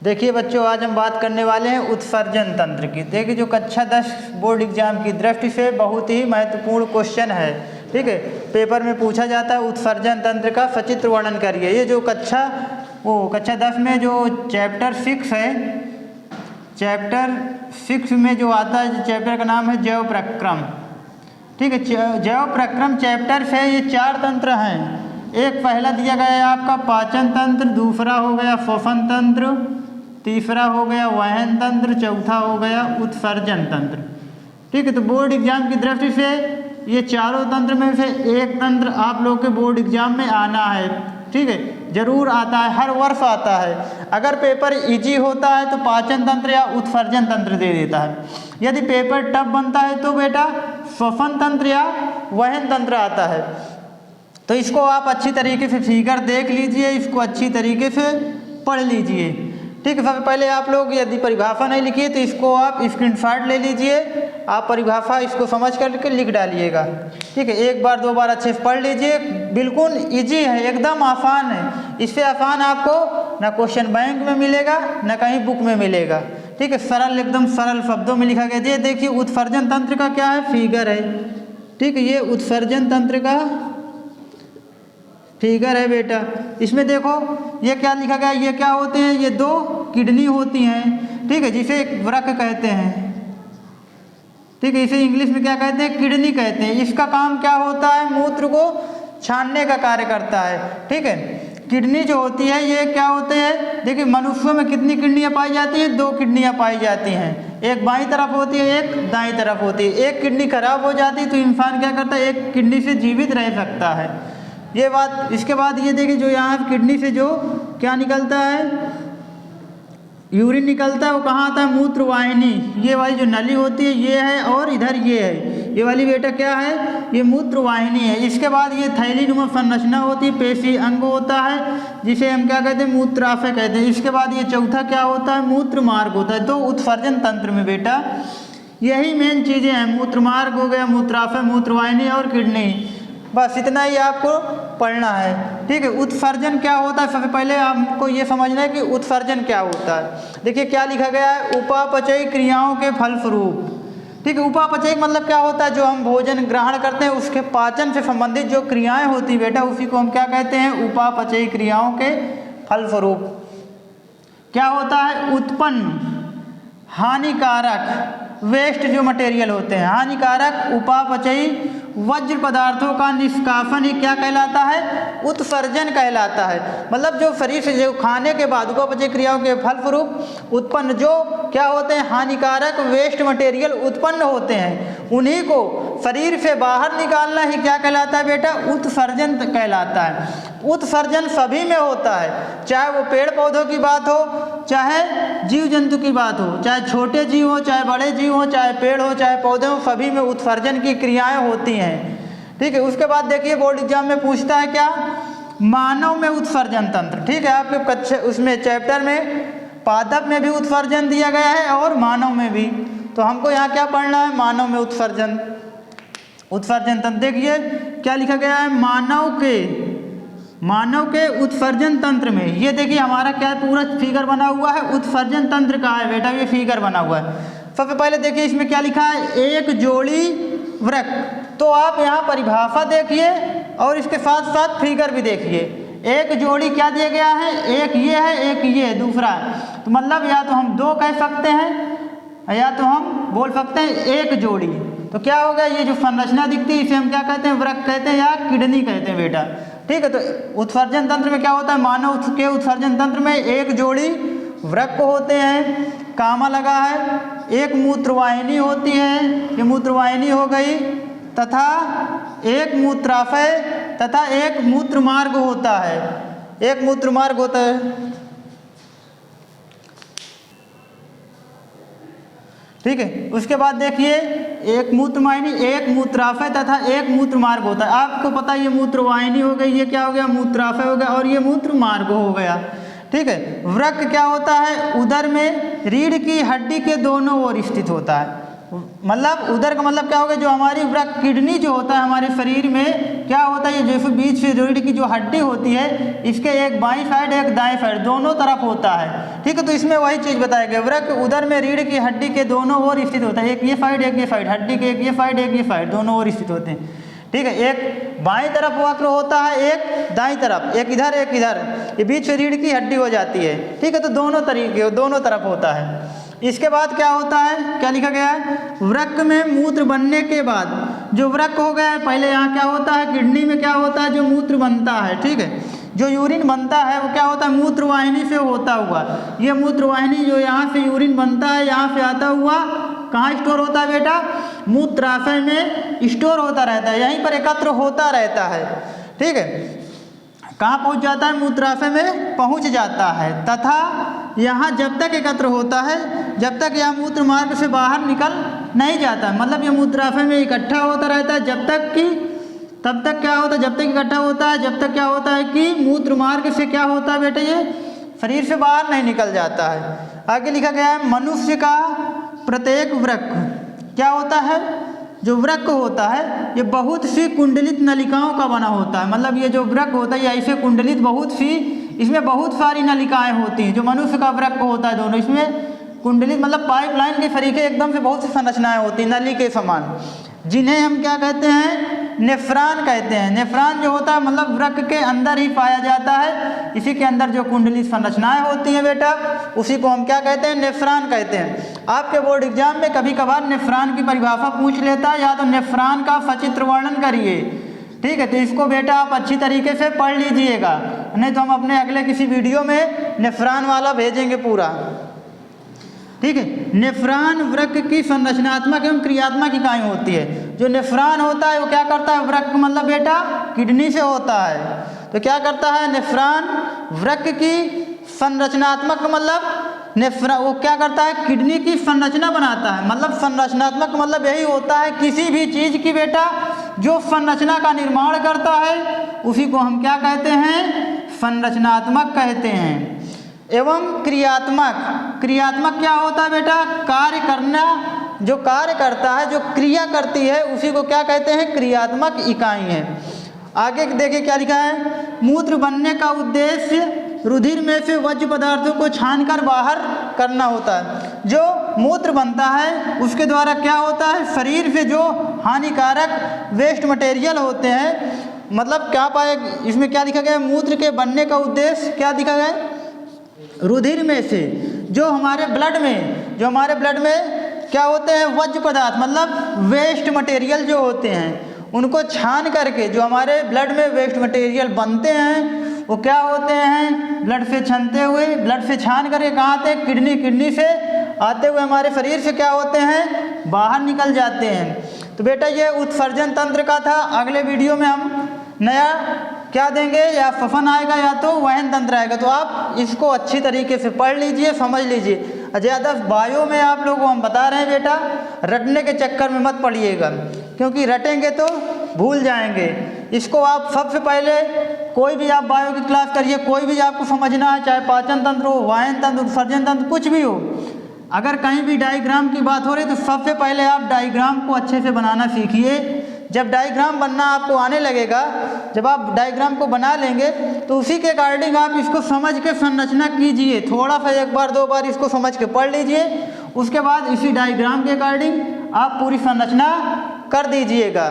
देखिए बच्चों, आज हम बात करने वाले हैं उत्सर्जन तंत्र की। देखिए जो कक्षा 10 बोर्ड एग्जाम की दृष्टि से बहुत ही महत्वपूर्ण क्वेश्चन है। ठीक है, पेपर में पूछा जाता है उत्सर्जन तंत्र का सचित्र वर्णन करिए। ये जो कक्षा 10 में जो चैप्टर 6 है, चैप्टर 6 में जो आता है, चैप्टर का नाम है जैव प्रक्रम। ठीक है, जैव प्रक्रम चैप्टर से ये 4 तंत्र हैं। एक पहला दिया गया है आपका पाचन तंत्र, दूसरा हो गया श्वसन तंत्र, तीसरा हो गया वहन तंत्र, चौथा हो गया उत्सर्जन तंत्र। ठीक है, तो बोर्ड एग्जाम की दृष्टि से ये चारों तंत्र में से एक तंत्र आप लोग के बोर्ड एग्जाम में आना है। ठीक है, जरूर आता है, हर वर्ष आता है। अगर पेपर इजी होता है तो पाचन तंत्र या उत्सर्जन तंत्र दे देता है। यदि पेपर टफ बनता है तो बेटा श्वसन तंत्र या वहन तंत्र आता है। तो इसको आप अच्छी तरीके से फिगर देख लीजिए, इसको अच्छी तरीके से पढ़ लीजिए। ठीक है, सबसे पहले आप लोग यदि परिभाषा नहीं लिखिए तो इसको आप स्क्रीनशॉट ले लीजिए, आप परिभाषा इसको समझ करके लिख डालिएगा। ठीक है, एक बार 2 बार अच्छे से पढ़ लीजिए। बिल्कुल इजी है, एकदम आसान है। इससे आसान आपको ना क्वेश्चन बैंक में मिलेगा ना कहीं बुक में मिलेगा। ठीक है, सरल, एकदम सरल शब्दों में लिखा गया। ये देखिए उत्सर्जन तंत्र का क्या है, फिगर है। ठीक है, ये उत्सर्जन तंत्र का फिगर है बेटा। इसमें देखो ये क्या लिखा गया, ये क्या होते हैं, ये 2 किडनी होती हैं। ठीक है, जिसे एक वृक्क कहते हैं। ठीक है, इसे इंग्लिश में क्या कहते हैं, किडनी कहते हैं। इसका काम क्या होता है, मूत्र को छानने का कार्य करता है। ठीक है, किडनी जो होती है ये क्या होते हैं, देखिए मनुष्यों में कितनी किडनियाँ पाई जाती हैं, 2 किडनियाँ पाई जाती हैं। एक बाईं तरफ होती है, एक दाईं तरफ होती है। एक किडनी खराब हो जाती है तो इंसान क्या करता है, एक किडनी से जीवित रह सकता है। ये बात। इसके बाद ये देखिए जो यहाँ किडनी से जो क्या निकलता है, यूरिन निकलता है, वो कहाँ आता है, मूत्र वाहिनी। ये वाली जो नली होती है ये है, और इधर ये है, ये वाली बेटा क्या है, ये मूत्र वाहिनी है। इसके बाद ये थैलीनुमा संरचना होती है, पेशी अंग होता है जिसे हम क्या कहते हैं, मूत्राशय कहते हैं। इसके बाद ये चौथा क्या होता है, मूत्र मार्ग होता है। तो उत्सर्जन तंत्र में बेटा यही मेन चीज़ें हैं, मूत्र मार्ग हो गया, मूत्राशय, मूत्रवाहिनी और किडनी। बस इतना ही आपको पढ़ना है। ठीक है, उत्सर्जन क्या होता है, सबसे पहले आपको ये समझना है कि उत्सर्जन क्या होता है। देखिए क्या लिखा गया है, उपापचयी क्रियाओं के फलस्वरूप। ठीक है, उपापचयी मतलब क्या होता है, जो हम भोजन ग्रहण करते हैं उसके पाचन से संबंधित जो क्रियाएं होती बेटा, उसी को हम क्या कहते हैं, उपापचयी क्रियाओं के फलस्वरूप। क्या होता है, उत्पन्न हानिकारक वेस्ट जो मटेरियल होते हैं, हानिकारक उपापचयी वज्र पदार्थों का निष्कासन ही क्या कहलाता है, उत्सर्जन कहलाता है। मतलब जो शरीर से जो खाने के बाद उपापचय क्रियाओं के फलस्वरूप उत्पन्न जो क्या होते हैं, हानिकारक वेस्ट मटेरियल उत्पन्न होते हैं, उन्हीं को शरीर से बाहर निकालना ही क्या कहलाता है बेटा, उत्सर्जन कहलाता है। उत्सर्जन सभी में होता है, चाहे वो पेड़ पौधों की बात हो, चाहे जीव जंतु की बात हो, चाहे छोटे जीव हो, चाहे बड़े जीव हो, चाहे पेड़ हो, चाहे पौधे हो, सभी में उत्सर्जन की क्रियाएं होती हैं। ठीक है, उसके बाद देखिए बोर्ड एग्जाम में पूछता है क्या, मानव में उत्सर्जन तंत्र। ठीक है, आपके कक्षा उसमें चैप्टर में पादप में भी उत्सर्जन दिया गया है और मानव में भी। तो हमको यहाँ क्या पढ़ना है, मानव में उत्सर्जन तंत्र। देखिए क्या लिखा गया है, मानव के उत्सर्जन तंत्र में। ये देखिए हमारा क्या पूरा फिगर बना हुआ है, उत्सर्जन तंत्र का है बेटा, ये फिगर बना हुआ है। सबसे पहले देखिए इसमें क्या लिखा है, एक जोड़ी वृक्क। तो आप यहाँ परिभाषा देखिए और इसके साथ साथ फिगर भी देखिए। एक जोड़ी क्या दिया गया है, एक ये है, एक ये है, दूसरा है। तो मतलब या तो हम 2 कह सकते हैं या तो हम बोल सकते हैं एक जोड़ी। तो क्या होगा, ये जो संरचना दिखती है इसे हम क्या कहते हैं, वृक्क कहते हैं या किडनी कहते हैं बेटा। ठीक है, तो उत्सर्जन तंत्र में क्या होता है, मानव के उत्सर्जन तंत्र में एक जोड़ी वृक्क होते हैं, कामा लगा है, एक मूत्रवाहिनी होती है, ये मूत्रवाहिनी हो गई, तथा एक मूत्राशय तथा एक मूत्र मार्ग होता है, एक मूत्र मार्ग होता है। ठीक है, उसके बाद देखिए एक मूत्रवाहिनी, एक मूत्राशय तथा एक मूत्र मार्ग होता है। आपको पता है ये मूत्रवाहिनी हो गई, ये क्या हो गया, मूत्राशय हो गया, और ये मूत्र मार्ग हो गया। ठीक है, वृक्क क्या होता है, उदर में रीढ़ की हड्डी के दोनों ओर स्थित होता है। मतलब उदर का मतलब क्या होगा, जो हमारी वृक्क किडनी जो होता है हमारे शरीर में क्या होता है, ये जैसे बीच से रीढ़ की जो हड्डी होती है इसके एक बाईं साइड एक दाएं साइड दोनों तरफ होता है, ठीक है। तो इसमें वही चीज़ बताया गया, वृक्क उदर में रीढ़ की हड्डी के दोनों ओर स्थित होता है, एक ये साइड एक ये साइड, हड्डी के एक ये साइड एक ये साइड दोनों ओर स्थित होते हैं, ठीक है। एक बाईं तरफ वक्र होता है, एक दाईं तरफ, एक इधर, ये बीच से रीढ़ की हड्डी हो जाती है, ठीक है। तो दोनों तरीके दोनों तरफ होता है। इसके बाद क्या होता है, क्या लिखा गया है, वृक्क में मूत्र बनने के बाद जो वृक्क हो गया है, पहले यहाँ क्या होता है, किडनी में क्या होता है, जो मूत्र बनता है, ठीक है, जो यूरिन बनता है वो क्या होता है, मूत्रवाहिनी से होता हुआ, ये मूत्रवाहिनी जो यहाँ से यूरिन बनता है यहाँ से आता हुआ कहाँ स्टोर होता है बेटा, मूत्राशय में स्टोर होता रहता है, यहीं पर एकत्र होता रहता है, ठीक है। कहाँ पहुँच जाता है, मूत्राशय में पहुँच जाता है, तथा यहाँ जब तक एकत्र होता है जब तक यह मूत्र मार्ग से बाहर निकल नहीं जाता, मतलब ये मूत्राशय में इकट्ठा होता रहता है जब तक कि, तब तक क्या होता है, जब तक इकट्ठा होता है जब तक क्या होता है कि मूत्र मार्ग से क्या होता है बेटा, ये शरीर से बाहर नहीं निकल जाता है। आगे लिखा गया है, मनुष्य का प्रत्येक वृक्क क्या होता है, जो वृक्क होता है ये बहुत सी कुंडलित नलिकाओं का बना होता है, मतलब ये जो वृक्क होता है ये ऐसे कुंडलित बहुत सी, इसमें बहुत सारी नलिकाएं होती हैं, जो मनुष्य का वृक्क होता है दोनों इसमें कुंडलित मतलब पाइपलाइन के तरीके एकदम से बहुत सी संरचनाएं होती हैं नली के समान, जिन्हें हम क्या कहते हैं, नेफ्रॉन कहते हैं। नेफ्रॉन जो होता है मतलब वृक्क के अंदर ही पाया जाता है, इसी के अंदर जो कुंडलित संरचनाएं होती हैं बेटा उसी को हम क्या कहते हैं, नेफ्रॉन कहते हैं। आपके बोर्ड एग्जाम में कभी कभार नेफ्रॉन की परिभाषा पूछ लेता है, या तो नेफ्रॉन का सचित्र वर्णन करिए, ठीक है। तो इसको बेटा आप अच्छी तरीके से पढ़ लीजिएगा, नहीं तो हम अपने अगले किसी वीडियो में नेफ्रॉन वाला भेजेंगे पूरा, ठीक है। नेफ्रॉन वृक्क की संरचनात्मक एवं क्रियात्मक इकाई होती है। जो नेफ्रॉन होता है वो क्या करता है, वृक्क मतलब बेटा किडनी से होता है, तो क्या करता है नेफ्रॉन वृक्क की संरचनात्मक मतलब नेफ्रॉन वो क्या करता है, किडनी की संरचना बनाता है, मतलब संरचनात्मक मतलब यही होता है किसी भी चीज़ की बेटा जो संरचना का निर्माण करता है उसी को हम क्या कहते हैं, संरचनात्मक कहते हैं। एवं क्रियात्मक, क्रियात्मक क्या होता है बेटा, कार्य करना, जो कार्य करता है जो क्रिया करती है उसी को क्या कहते हैं, क्रियात्मक इकाई है। आगे देखिए क्या लिखा है, मूत्र बनने का उद्देश्य रुधिर में से वर्ज्य पदार्थों को छानकर बाहर करना होता है। जो मूत्र बनता है उसके द्वारा क्या होता है, शरीर से जो हानिकारक वेस्ट मटेरियल होते हैं, मतलब क्या पाए, इसमें क्या लिखा गया है, मूत्र के बनने का उद्देश्य क्या लिखा गया है, रुधिर में से जो हमारे ब्लड में क्या होते हैं, वर्ज्य पदार्थ मतलब वेस्ट मटेरियल जो होते हैं उनको छान करके जो हमारे ब्लड में वेस्ट मटेरियल बनते हैं वो क्या होते हैं, ब्लड से छानते हुए, ब्लड से छान करके कहाँ आते हैं, किडनी से आते हुए हमारे शरीर से क्या होते हैं, बाहर निकल जाते हैं। तो बेटा ये उत्सर्जन तंत्र का था। अगले वीडियो में हम नया क्या देंगे, या श्वसन आएगा या तो वहन तंत्र आएगा, तो आप इसको अच्छी तरीके से पढ़ लीजिए, समझ लीजिए। ज़्यादा बायो में आप लोगों को हम बता रहे हैं बेटा, रटने के चक्कर में मत पड़िएगा, क्योंकि रटेंगे तो भूल जाएंगे। इसको आप सबसे पहले कोई भी आप बायो की क्लास करिए, कोई भी आपको समझना है, चाहे पाचन तंत्र हो, वायन तंत्र, उत्सर्जन तंत्र, कुछ भी हो, अगर कहीं भी डायग्राम की बात हो रही तो सबसे पहले आप डायग्राम को अच्छे से बनाना सीखिए। जब डायग्राम बनना आपको आने लगेगा, जब आप डायग्राम को बना लेंगे तो उसी के अकॉर्डिंग आप इसको समझ के संरचना कीजिए। थोड़ा सा एक बार दो बार इसको समझ के पढ़ लीजिए, उसके बाद इसी डायग्राम के अकॉर्डिंग आप पूरी संरचना कर दीजिएगा।